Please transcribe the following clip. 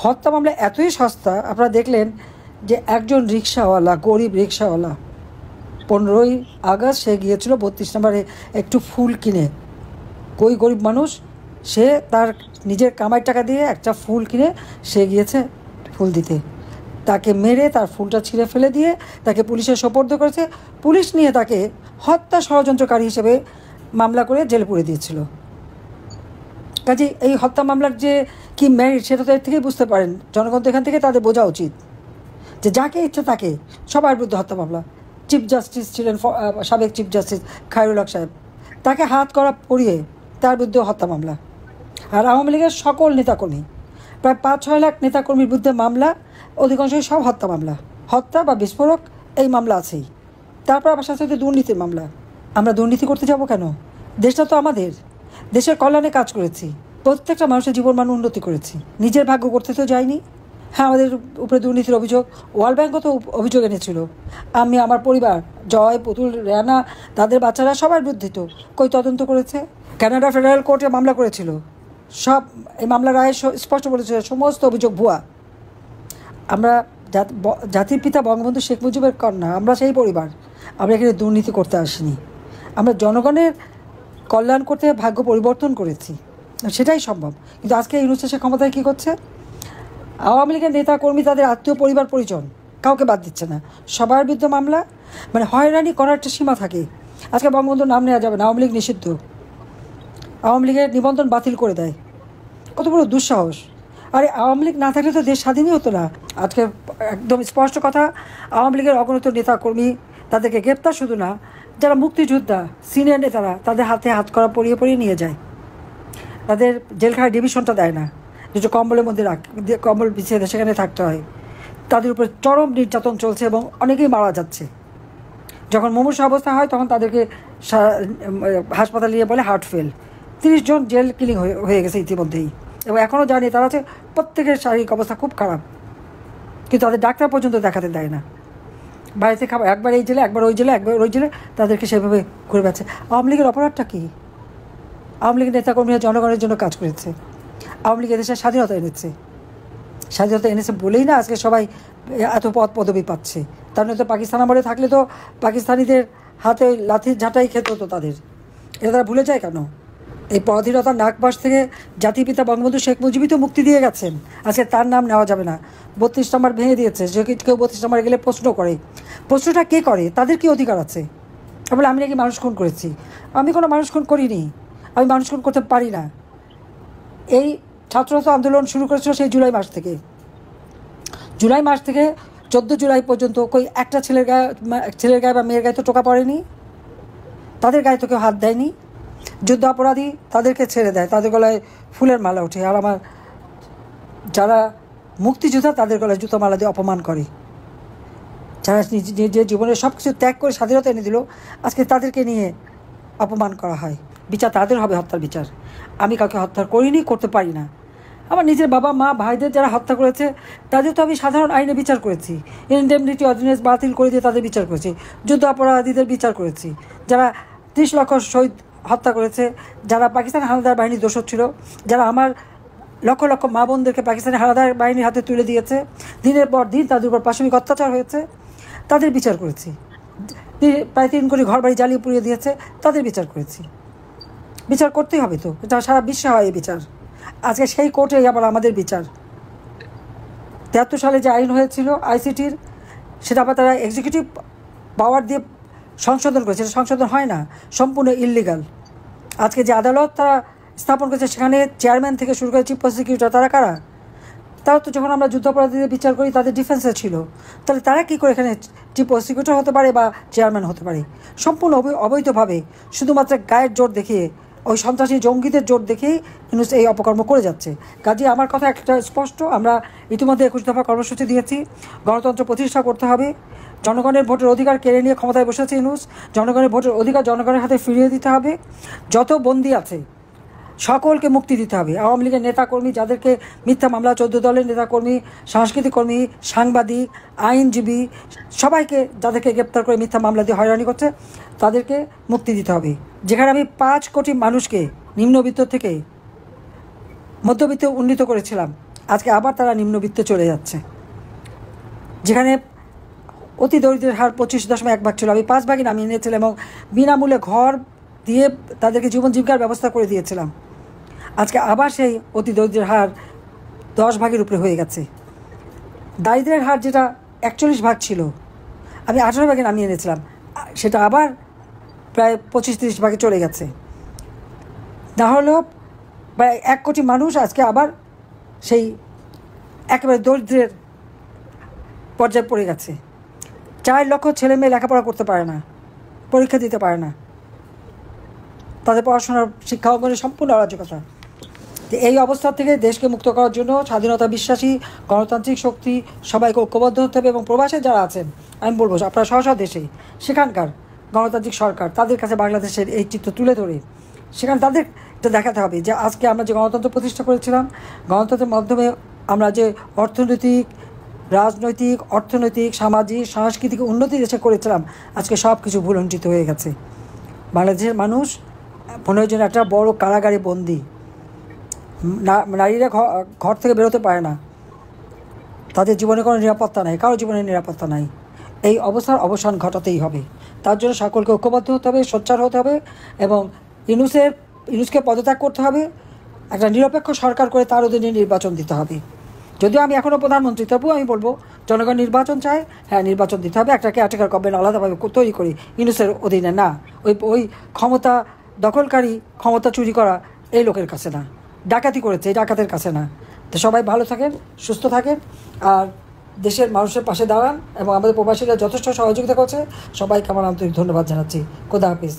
হত্যা মামলা এতই সস্তা, আপনারা দেখলেন যে একজন রিক্সাওয়ালা, গরিব রিক্সাওয়ালা, 15ই আগস্ট সে গিয়েছিল 32 নম্বরে একটু ফুল কিনে। কই গরিব মানুষ, সে তার নিজের কামাই টাকা দিয়ে একটা ফুল কিনে সে গিয়েছে ফুল দিতে, তাকে মেরে তার ফুলটা ছিঁড়ে ফেলে দিয়ে তাকে পুলিশে সোপর্দ করেছে। পুলিশ নিয়ে তাকে হত্যা ষড়যন্ত্রকারী হিসেবে মামলা করে জেলে পুরে দিয়েছিল। কাজে এই হত্যা মামলার যে কি মেরিট সেটা তো এর থেকেই বুঝতে পারেন। জনগণ তো এখান থেকে তাদের বোঝা উচিত যে যাকে ইচ্ছা তাকে, সবার বিরুদ্ধে হত্যা মামলা। চিফ জাস্টিস ছিলেন সাবেক চিফ জাস্টিস খায়রুল হক সাহেব, তাকে হাত করা পড়িয়ে তার বিরুদ্ধে হত্যা মামলা। আর আওয়ামী লীগের সকল নেতাকর্মী, প্রায় 5-6 লাখ নেতাকর্মীর বিরুদ্ধে মামলা, অধিকাংশই সব হত্যা মামলা, হত্যা বা বিস্ফোরক এই মামলা আছেই। তারপর আবার সাথে সাথে দুর্নীতির মামলা। আমরা দুর্নীতি করতে যাব কেন? দেশটা তো আমাদের, দেশের কল্যাণে কাজ করেছি, প্রত্যেকটা মানুষের জীবনমান উন্নতি করেছি, নিজের ভাগ্য করতে তো যাইনি। হ্যাঁ, আমাদের উপরে দুর্নীতির অভিযোগ, ওয়ার্ল্ড ব্যাঙ্কও তো অভিযোগ এনেছিল। আমি, আমার পরিবার, জয়, পুতুল, রেনা, তাদের বাচ্চারা সবার বিরুদ্ধে তো কই তদন্ত করেছে। কানাডা ফেডারেল কোর্টে মামলা করেছিল, সব এই মামলার রায়ে স্পষ্ট বলেছিল সমস্ত অভিযোগ ভুয়া। আমরা জাতির পিতা বঙ্গবন্ধু শেখ মুজিবের কন্যা, আমরা সেই পরিবার। আমরা এখানে দুর্নীতি করতে আসিনি, আমরা জনগণের কল্যাণ করতে ভাগ্য পরিবর্তন করেছি, সেটাই সম্ভব। কিন্তু আজকে ইউনূস সে ক্ষমতায় কী করছে? আওয়ামী লীগের নেতা কর্মী, তাদের আত্মীয় পরিবার পরিজন কাউকে বাদ দিচ্ছে না, সবার বিরুদ্ধে মামলা। মানে হয়রানি করার একটা সীমা থাকে। আজকে বঙ্গবন্ধুর নাম নেওয়া যাবে না, আওয়ামী লীগ নিষিদ্ধ, আওয়ামী লীগের নিবন্ধন বাতিল করে দেয়। কত বড় দুঃসাহস! আরে আওয়ামী লীগ না থাকলে তো দেশ স্বাধীনই হতো না। আজকে একদম স্পষ্ট কথা, আওয়ামী লীগের অগণিত নেতাকর্মী, তাদেরকে গ্রেপ্তার শুধু না, যারা মুক্তিযোদ্ধা সিনিয়র নেতারা, তাদের হাতে হাত করা পরিয়ে পরিয়ে নিয়ে যায়। তাদের জেলখানায় ডিভিশনটা দেয় না, যেটা কম্বলের মধ্যে কম্বল বিছিয়ে দেয়, সেখানে থাকতে হয়। তাদের উপরে চরম নির্যাতন চলছে এবং অনেকেই মারা যাচ্ছে। যখন মুমূর্ষু অবস্থা হয় তখন তাদেরকে হাসপাতালে নিয়ে বলে হার্ট ফেল। 30 জন জেল কিলিং হয়ে গেছে ইতিমধ্যেই, এবং এখনও জানি তারা আছে, প্রত্যেকের শারীরিক অবস্থা খুব খারাপ, কিন্তু তাদের ডাক্তার পর্যন্ত দেখাতে দেয় না। বাড়িতে খাবার, একবার এই জেলে, একবার ওই জেলে, একবার ওই জেলে, তাদেরকে সেভাবে ঘুরে বেড়াচ্ছে। আওয়ামী লীগের অপরাধটা কী? আওয়ামী লীগের নেতাকর্মীরা জনগণের জন্য কাজ করেছে, আওয়ামী লীগ এদেশের স্বাধীনতা এনেছে। স্বাধীনতা এনেছে বলেই না আজকে সবাই এত পদ পদবি পাচ্ছে। তার নয়তো পাকিস্তান আমলে থাকলে তো পাকিস্তানিদের হাতে লাথি ঝাঁটাই খেতে হতো তাদের। এটা তারা ভুলে যায় কেন? এই পরাধীনতার নাগপাশ থেকে জাতিপিতা বঙ্গবন্ধু শেখ মুজিবই তো মুক্তি দিয়ে গেছেন। আজকে তার নাম নেওয়া যাবে না। 32 নম্বর ভেঙে দিয়েছে, যে কেউ 32 নম্বরে গেলে প্রশ্ন করে। প্রশ্নটা কে করে? তাদের কি অধিকার আছে? বলে আমি নাকি মানুষ খুন করেছি। আমি কোনো মানুষ খুন করিনি, আমি মানুষ খুন করতে পারি না। এই ছাত্রতা আন্দোলন শুরু করেছিল সেই জুলাই মাস থেকে। জুলাই মাস থেকে 14 জুলাই পর্যন্ত কই একটা ছেলের গায়ে বা মেয়ের গায়ে তো টোকা পড়েনি, তাদের গায়ে তো কেউ হাত দেয়নি। যুদ্ধ অপরাধী তাদেরকে ছেড়ে দেয়, তাদের গলায় ফুলের মালা ওঠে। আর আমার যারা মুক্তিযোদ্ধা তাদের গলায় জুতো মালা দিয়ে অপমান করে। যারা নিজের জীবনের সব কিছু ত্যাগ করে স্বাধীনতা এনে দিল, আজকে তাদেরকে নিয়ে অপমান করা হয়। বিচার তাদের হবে, হত্যার বিচার। আমি কাউকে হত্যা করিনি, করতে পারি না। আমার নিজের বাবা মা ভাইদের যারা হত্যা করেছে তাদের তো আমি সাধারণ আইনে বিচার করেছি, ইনডেমনিটি অর্ডিন্যান্স বাতিল করে দিয়ে তাদের বিচার করেছি, যুদ্ধ অপরাধীদের বিচার করেছি, যারা 30 লক্ষ শহীদ হত্যা করেছে, যারা পাকিস্তান হানাদার বাহিনীর দোষর ছিল, যারা আমার লক্ষ লক্ষ মা বোনদেরকে পাকিস্তানি হানাদার বাহিনীর হাতে তুলে দিয়েছে, দিনের পর দিন তাদের উপর পাশবিক অত্যাচার হয়েছে, তাদের বিচার করেছি। প্রায় 3 কোটি ঘর বাড়ি জ্বালিয়ে পুড়িয়ে দিয়েছে, তাদের বিচার করেছি। বিচার করতেই হবে তো, এটা সারা বিশ্বে হয় এই বিচার। আজকে সেই কোর্টেই আবার আমাদের বিচার। 73 সালে যে আইন হয়েছিল আইসিটির, সেটা আবার তারা এক্সিকিউটিভ পাওয়ার দিয়ে সংশোধন করেছে। সেটা সংশোধন হয় না, সম্পূর্ণ ইললিগাল। আজকে যে আদালত তারা স্থাপন করেছে, সেখানে চেয়ারম্যান থেকে শুরু করে চিফ প্রসিকিউটর, তারা কারা? তারা তো যখন আমরা যুদ্ধাপরাধীদের বিচার করি তাদের ডিফেন্সে ছিল, তাহলে তারা কী করে এখানে চিফ প্রসিকিউটর হতে পারে বা চেয়ারম্যান হতে পারে? সম্পূর্ণ অবৈধভাবে, শুধুমাত্র গায়ের জোর দেখিয়ে, ওই সন্ত্রাসী জঙ্গিদের জোর দেখেই ইউনূস এই অপকর্ম করে যাচ্ছে। কাজে আমার কথা একটা স্পষ্ট, আমরা ইতিমধ্যে 21 দফা কর্মসূচি দিয়েছি। গণতন্ত্র প্রতিষ্ঠা করতে হবে। জনগণের ভোটের অধিকার কেড়ে নিয়ে ক্ষমতায় বসেছে ইউনূস। জনগণের ভোটের অধিকার জনগণের হাতে ফিরিয়ে দিতে হবে। যত বন্দী আছে সকলকে মুক্তি দিতে হবে। আওয়ামী লীগের নেতাকর্মী যাদেরকে মিথ্যা মামলা, 14 দলের নেতাকর্মী, সাংস্কৃতিক কর্মী, সাংবাদিক, আইনজীবী, সবাইকে যাদেরকে গ্রেপ্তার করে মিথ্যা মামলা দিয়ে হয়রানি করছে, তাদেরকে মুক্তি দিতে হবে। যেখানে আমি 5 কোটি মানুষকে নিম্নবিত্ত থেকে মধ্যবিত্তে উন্নীত করেছিলাম, আজকে আবার তারা নিম্নবিত্তে চলে যাচ্ছে। যেখানে অতি দরিদ্রের হার 25.1 ছিল, আমি 5 ভাগই নামিয়ে নিয়েছিলাম এবং বিনামূল্যে ঘর দিয়ে তাদেরকে জীবন জীবিকার ব্যবস্থা করে দিয়েছিলাম। আজকে আবার সেই অতি দরিদ্রের হার 10 ভাগের উপরে হয়ে গেছে। দারিদ্রের হার যেটা 41 ভাগ ছিল, আমি 18 ভাগে নামিয়ে এনেছিলাম, সেটা আবার প্রায় 25-30 ভাগে চলে গেছে। না হলেও প্রায় 1 কোটি মানুষ আজকে আবার সেই একেবারে দরিদ্রের পর্যায়ে পড়ে গেছে। 4 লক্ষ ছেলে মেয়ে লেখাপড়া করতে পারে না, পরীক্ষা দিতে পারে না, তাদের পড়াশোনার শিক্ষা অঙ্গনে সম্পূর্ণ অরাজকতা। তো এই অবস্থা থেকে দেশকে মুক্ত করার জন্য স্বাধীনতা বিশ্বাসী গণতান্ত্রিক শক্তি সবাইকে ঐক্যবদ্ধ হতে হবে এবং প্রবাসে যারা আছেন আমি বলবো আপনারা স্ব দেশে সেখানকার গণতান্ত্রিক সরকার তাদের কাছে বাংলাদেশের এই চিত্র তুলে ধরে সেখানে তাদের এটা দেখাতে হবে যে আজকে আমরা যে গণতন্ত্র প্রতিষ্ঠা করেছিলাম, গণতন্ত্রের মাধ্যমে আমরা যে অর্থনৈতিক, রাজনৈতিক, অর্থনৈতিক, সামাজিক, সাংস্কৃতিক উন্নতি দেশে করেছিলাম, আজকে সব কিছু ভুলুণ্ঠিত হয়ে গেছে। বাংলাদেশের মানুষ মনে হয় যেন একটা বড় কারাগারে বন্দী। নারীরা ঘর থেকে বেরোতে পারে না, তাদের জীবনে কোনো নিরাপত্তা নাই, কারো জীবনের নিরাপত্তা নাই। এই অবস্থার অবসান ঘটাতেই হবে। তার জন্য সকলকে ঐক্যবদ্ধ হতে হবে, সোচ্চার হতে হবে এবং ইউনুসকে পদত্যাগ করতে হবে। একটা নিরপেক্ষ সরকার করে তার অধীনে নির্বাচন দিতে হবে। যদিও আমি এখনও প্রধানমন্ত্রী, তবুও আমি বলবো জনগণ নির্বাচন চায়, হ্যাঁ নির্বাচন দিতে হবে। একটা কেয়ারটেকার গভর্নমেন্ট আলাদাভাবে তৈরি করি, ইউনুসের অধীনে না। ওই ক্ষমতা দখলকারী, ক্ষমতা চুরি করা এই লোকের কাছে না, ডাকাতি করেছে এই ডাকাতের কাছে না। তো সবাই ভালো থাকেন, সুস্থ থাকেন আর দেশের মানুষের পাশে দাঁড়ান এবং আমাদের প্রবাসীরা যথেষ্ট সহযোগিতা করছে, সবাইকে আমার আন্তরিক ধন্যবাদ জানাচ্ছি। খোদা হাফিজ।